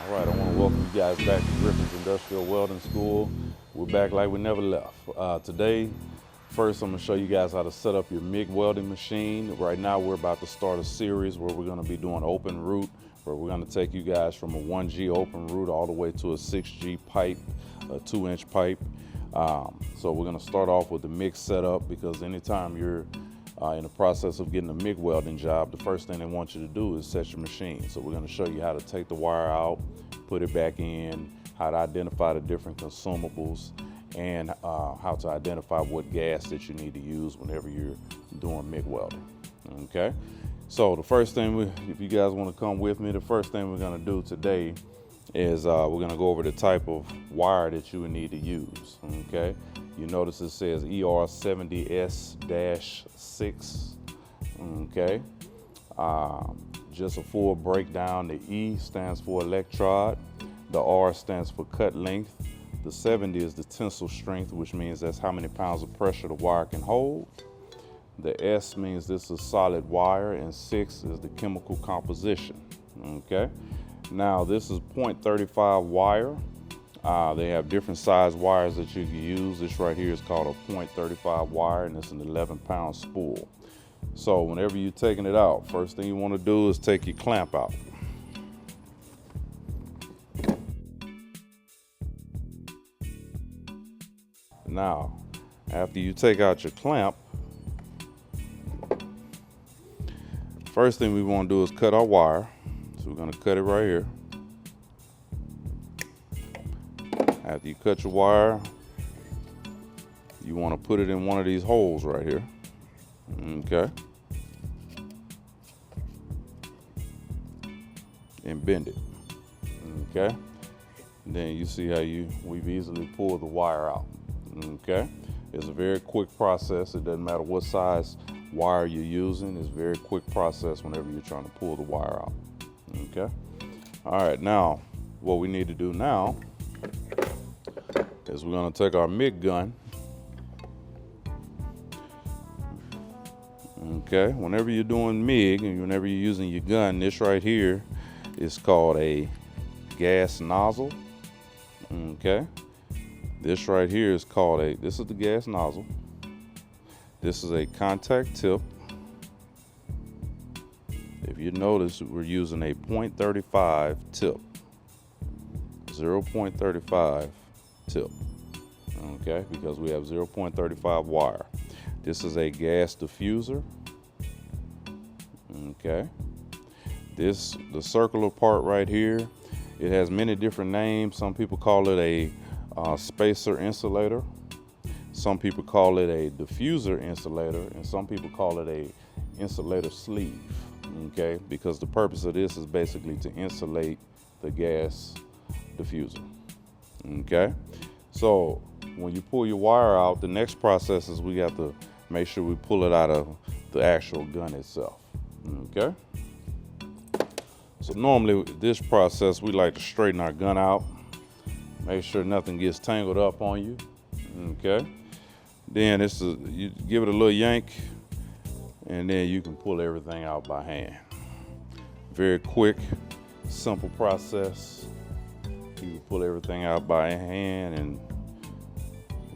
All right, I want to welcome you guys back to Griffin's Industrial Welding School. We're back like we never left. Today, first I'm going to show you guys how to set up your MIG welding machine. Right now we're about to start a series where we're going to be doing open root, where we're going to take you guys from a 1G open root all the way to a 6G pipe, a 2-inch pipe. So we're going to start off with the MIG setup, because anytime you're in the process of getting a MIG welding job, the first thing they want you to do is set your machine. So we're going to show you how to take the wire out, put it back in, how to identify the different consumables, and how to identify what gas that you need to use whenever you're doing MIG welding. Okay, so the first thing, if you guys want to come with me, the first thing we're going to do today is we're going to go over the type of wire that you would need to use. Okay, you notice it says ER70S-6. Okay, just a full breakdown. The E stands for electrode, the R stands for cut length, the 70 is the tensile strength, which means that's how many pounds of pressure the wire can hold. The S means this is solid wire, and 6 is the chemical composition. Okay, now this is .35 wire. They have different size wires that you can use. This right here is called a .35 wire, and it's an 11-pound spool. So whenever you're taking it out, first thing you want to do is take your clamp out. Now, after you take out your clamp, first thing we want to do is cut our wire. So we're going to cut it right here. After you cut your wire, you want to put it in one of these holes right here. Okay, and bend it. Okay, and then you see how we've easily pulled the wire out. Okay, it's a very quick process. It doesn't matter what size wire you're using. It's a very quick process whenever you're trying to pull the wire out. Okay, all right, now what we need to do now is we're going to take our MIG gun. Okay, whenever you're doing MIG and whenever you're using your gun, this right here is called a gas nozzle. Okay, this right here is called this is the gas nozzle. This is a contact tip. If you notice, we're using a .35 tip, 0.35 tip. Okay, because we have 0.35 wire. This is a gas diffuser. Okay, the circular part right here, it has many different names. Some people call it a spacer insulator, some people call it a diffuser insulator, and some people call it a insulator sleeve. Okay, because the purpose of this is basically to insulate the gas diffuser. Okay, so when you pull your wire out, the next process is we got to make sure we pull it out of the actual gun itself. Okay, so normally this process, we like to straighten our gun out, make sure nothing gets tangled up on you. Okay, then you give it a little yank, and then you can pull everything out by hand. Very quick, simple process. You can pull everything out by hand, and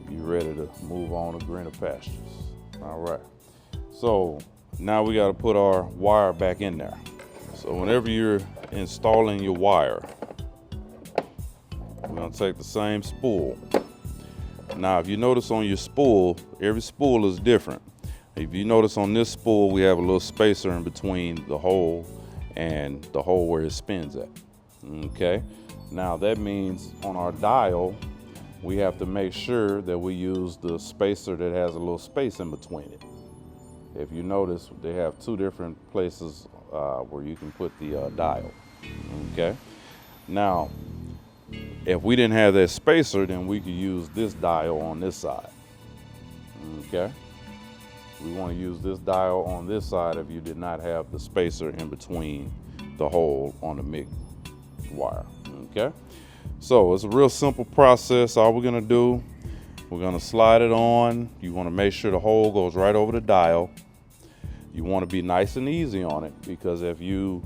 you're ready to move on to greener pastures. All right, so now we got to put our wire back in there. So whenever you're installing your wire, we're going to take the same spool. Now, if you notice on your spool, every spool is different. If you notice on this spool, we have a little spacer in between the hole and the hole where it spins at. Okay, now that means on our dial, we have to make sure that we use the spacer that has a little space in between it. If you notice, they have two different places where you can put the dial. Okay, now if we didn't have that spacer, then we could use this dial on this side. Okay, we want to use this dial on this side if you did not have the spacer in between the hole on the MIG wire. Okay, so it's a real simple process. All we're going to do, we're going to slide it on. You want to make sure the hole goes right over the dial. You want to be nice and easy on it, because if you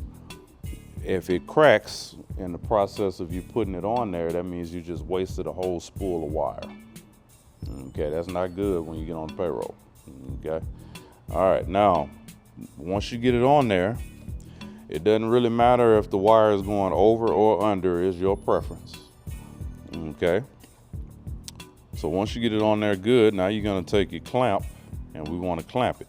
If it cracks in the process of you putting it on there, that means you just wasted a whole spool of wire. Okay, that's not good when you get on the payroll. Okay, all right, now once you get it on there, it doesn't really matter if the wire is going over or under, is your preference. Okay, so once you get it on there good, now you're going to take your clamp and we want to clamp it.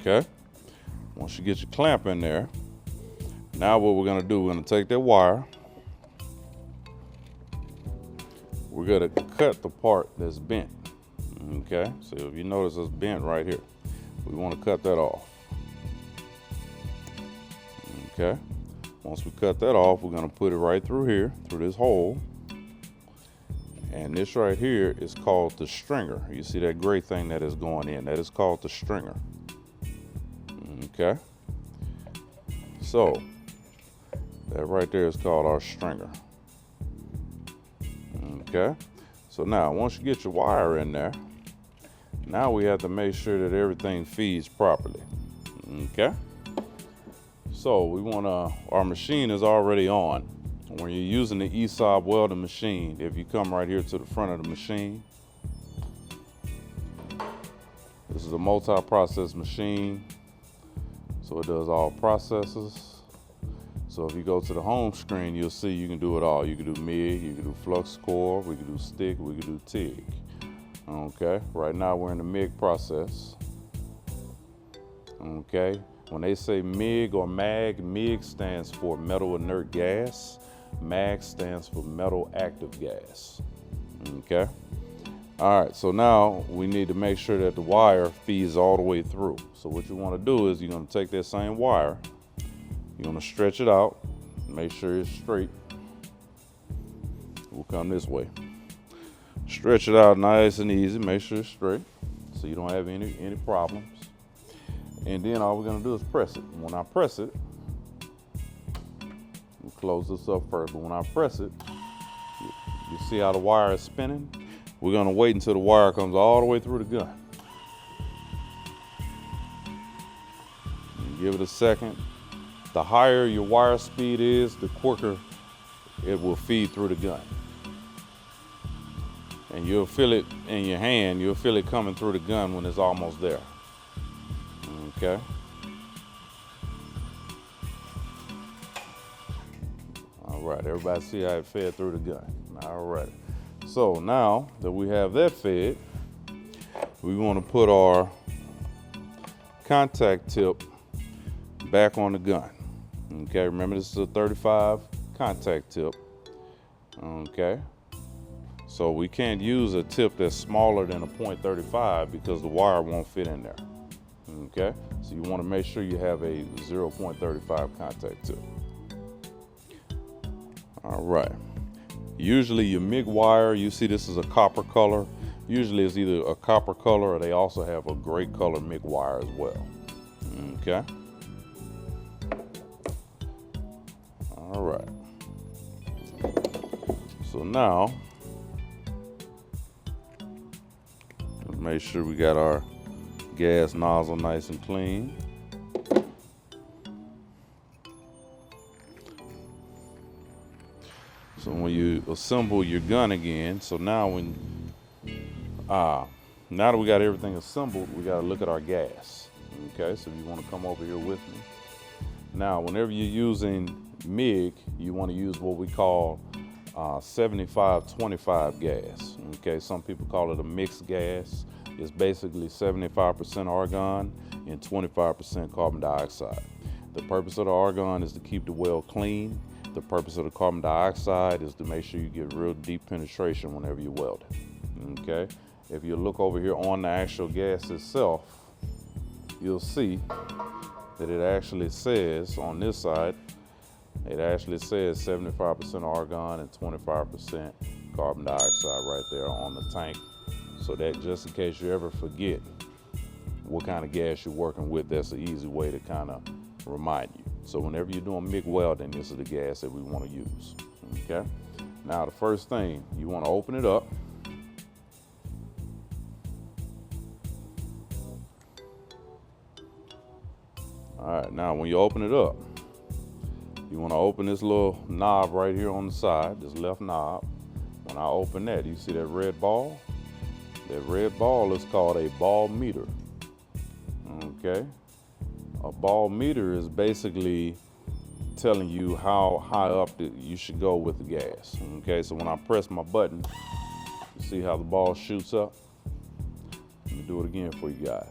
Okay, once you get your clamp in there, now what we're going to do, we're going to take that wire, we're going to cut the part that's bent. Okay, so if you notice it's bent right here, we want to cut that off. Okay, once we cut that off, we're going to put it right through here, through this hole. And this right here is called the stringer. You see that gray thing that is going in, that is called the stringer. Okay, so that right there is called our stringer. Okay, so now once you get your wire in there, now we have to make sure that everything feeds properly. Okay, so we want our machine is already on. When you're using the ESOB welding machine, if you come right here to the front of the machine, this is a multi-process machine, so it does all processes. So if you go to the home screen, you'll see you can do it all. You can do MIG, you can do flux core, we can do stick, we can do TIG. Okay, right now we're in the MIG process. Okay, when they say MIG or MAG, MIG stands for metal inert gas, MAG stands for metal active gas. Okay, all right, so now we need to make sure that the wire feeds all the way through. So what you want to do is you're going to take that same wire, you're going to stretch it out, make sure it's straight. We'll come this way. Stretch it out nice and easy, make sure it's straight so you don't have any problems. And then all we're going to do is press it. When I press it, we'll close this up first, but when I press it, you see how the wire is spinning? We're going to wait until the wire comes all the way through the gun. And give it a second. The higher your wire speed is, the quicker it will feed through the gun. And you'll feel it in your hand, you'll feel it coming through the gun when it's almost there. Okay. All right, everybody see how it fed through the gun. All right. So now that we have that fed, we want to put our contact tip back on the gun. Okay, remember this is a 35 contact tip. Okay, so we can't use a tip that's smaller than a .35 because the wire won't fit in there. Okay, so you want to make sure you have a 0.35 contact tip. All right, usually your MIG wire, you see this is a copper color. Usually it's either a copper color or they also have a gray color MIG wire as well. Okay. All right. So now, let's make sure we got our gas nozzle nice and clean. So when you assemble your gun again, so now now that we got everything assembled, we got to look at our gas. Okay, so you want to come over here with me. Now, whenever you're using MIG, you want to use what we call 75-25 gas. Okay, some people call it a mixed gas. It's basically 75% argon and 25% carbon dioxide. The purpose of the argon is to keep the weld clean. The purpose of the carbon dioxide is to make sure you get real deep penetration whenever you weld it. Okay, if you look over here on the actual gas itself, you'll see that it actually says on this side, it actually says 75% argon and 25% carbon dioxide right there on the tank. So that just in case you ever forget what kind of gas you're working with, that's an easy way to kind of remind you. So whenever you're doing MIG welding, this is the gas that we want to use. Okay. Now the first thing, you want to open it up. All right, now when you open it up, you want to open this little knob right here on the side, this left knob. When I open that, you see that red ball? That red ball is called a ball meter. Okay? A ball meter is basically telling you how high up you should go with the gas. Okay, so when I press my button, you see how the ball shoots up? Let me do it again for you guys.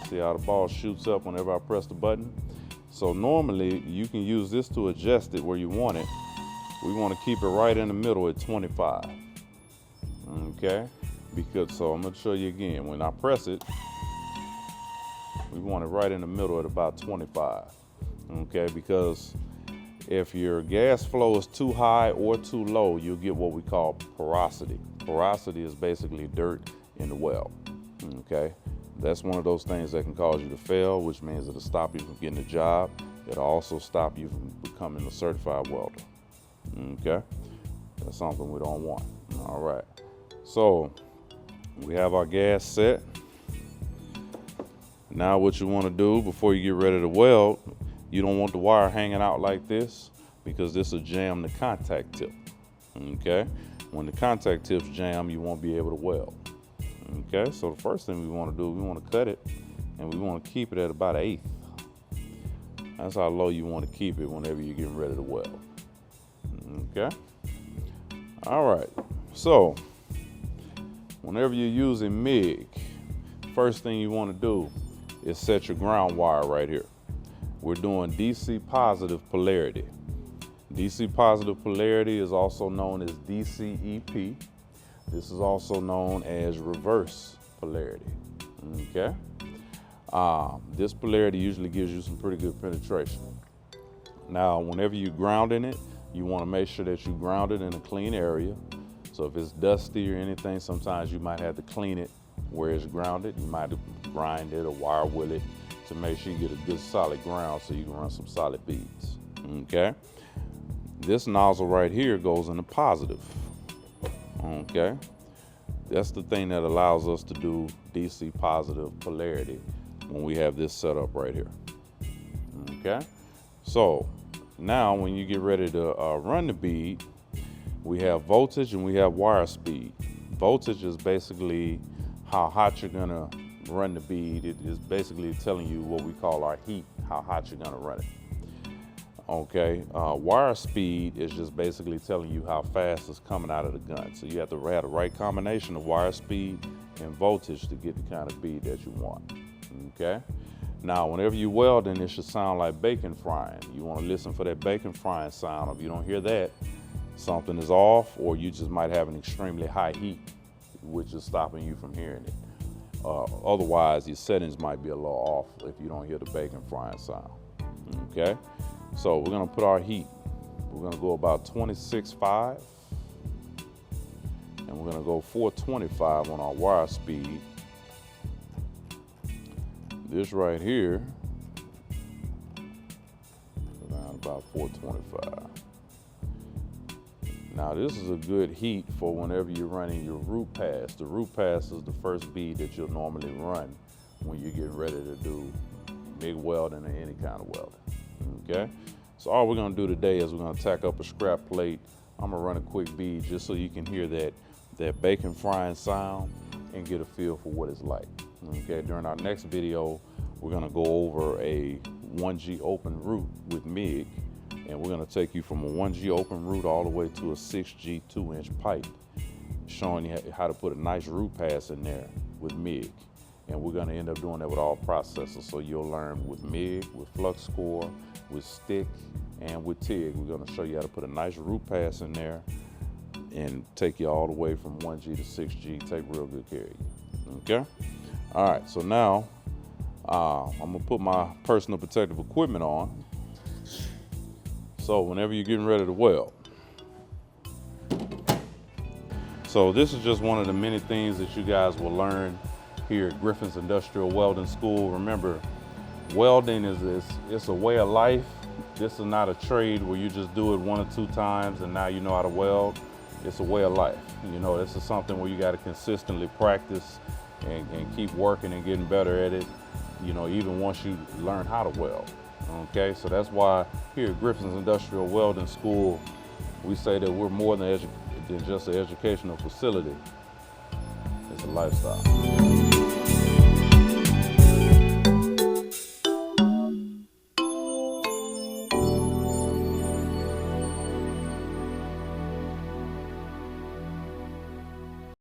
See how the ball shoots up whenever I press the button? So normally you can use this to adjust it where you want it. We want to keep it right in the middle at 25. Okay? So I'm going to show you again. When I press it, we want it right in the middle at about 25. Okay? Because if your gas flow is too high or too low, you'll get what we call porosity. Porosity is basically dirt in the weld. Okay? That's one of those things that can cause you to fail, which means it'll stop you from getting a job. It'll also stop you from becoming a certified welder. Okay? That's something we don't want. All right. So we have our gas set. Now what you want to do before you get ready to weld, you don't want the wire hanging out like this because this will jam the contact tip. Okay? When the contact tips jam, you won't be able to weld. Okay, so the first thing we want to do, we want to cut it, and we want to keep it at about 1/8. That's how low you want to keep it whenever you're getting ready to weld. Okay. All right. So whenever you're using MIG, first thing you want to do is set your ground wire right here. We're doing DC positive polarity. DC positive polarity is also known as DCEP. This is also known as reverse polarity. Okay. This polarity usually gives you some pretty good penetration. Now, whenever you're grounding it, you want to make sure that you ground it in a clean area. So if it's dusty or anything, sometimes you might have to clean it where it's grounded. You might grind it or wire wheel it to make sure you get a good solid ground so you can run some solid beads. Okay. This nozzle right here goes in the positive. Okay, that's the thing that allows us to do DC positive polarity when we have this set up right here. Okay, so now when you get ready to run the bead, we have voltage and we have wire speed. Voltage is basically how hot you're gonna run the bead. It is basically telling you what we call our heat, how hot you're gonna run it. Okay, wire speed is just basically telling you how fast it's coming out of the gun. So you have to have the right combination of wire speed and voltage to get the kind of bead that you want. Okay, now whenever you're welding, it should sound like bacon frying. You want to listen for that bacon frying sound. If you don't hear that, something is off, or you just might have an extremely high heat, which is stopping you from hearing it. Otherwise, your settings might be a little off if you don't hear the bacon frying sound. Okay. So we're gonna put our heat. We're gonna go about 26.5, and we're gonna go 425 on our wire speed. This right here, around about 425. Now this is a good heat for whenever you're running your root pass. The root pass is the first bead that you'll normally run when you're getting ready to do MIG welding or any kind of welding. Okay, so all we're gonna do today is we're gonna tack up a scrap plate. I'm gonna run a quick bead just so you can hear that bacon frying sound and get a feel for what it's like. Okay, during our next video, we're gonna go over a 1G open root with MIG, and we're gonna take you from a 1G open root all the way to a 6G 2-inch pipe, showing you how to put a nice root pass in there with MIG. And we're gonna end up doing that with all processors. So you'll learn with MIG, with flux core, with stick, and with TIG. We're gonna show you how to put a nice root pass in there and take you all the way from 1G to 6G, take real good care of you, okay? All right, so now I'm gonna put my personal protective equipment on. So whenever you're getting ready to weld. So this is just one of the many things that you guys will learn here at Griffin's Industrial Welding School. Remember, welding it's a way of life. This is not a trade where you just do it 1 or 2 times and now you know how to weld. It's a way of life. You know, this is something where you got to consistently practice and keep working and getting better at it. you know, even once you learn how to weld. Okay, so that's why here at Griffin's Industrial Welding School, we say that we're more than just an educational facility. It's a lifestyle.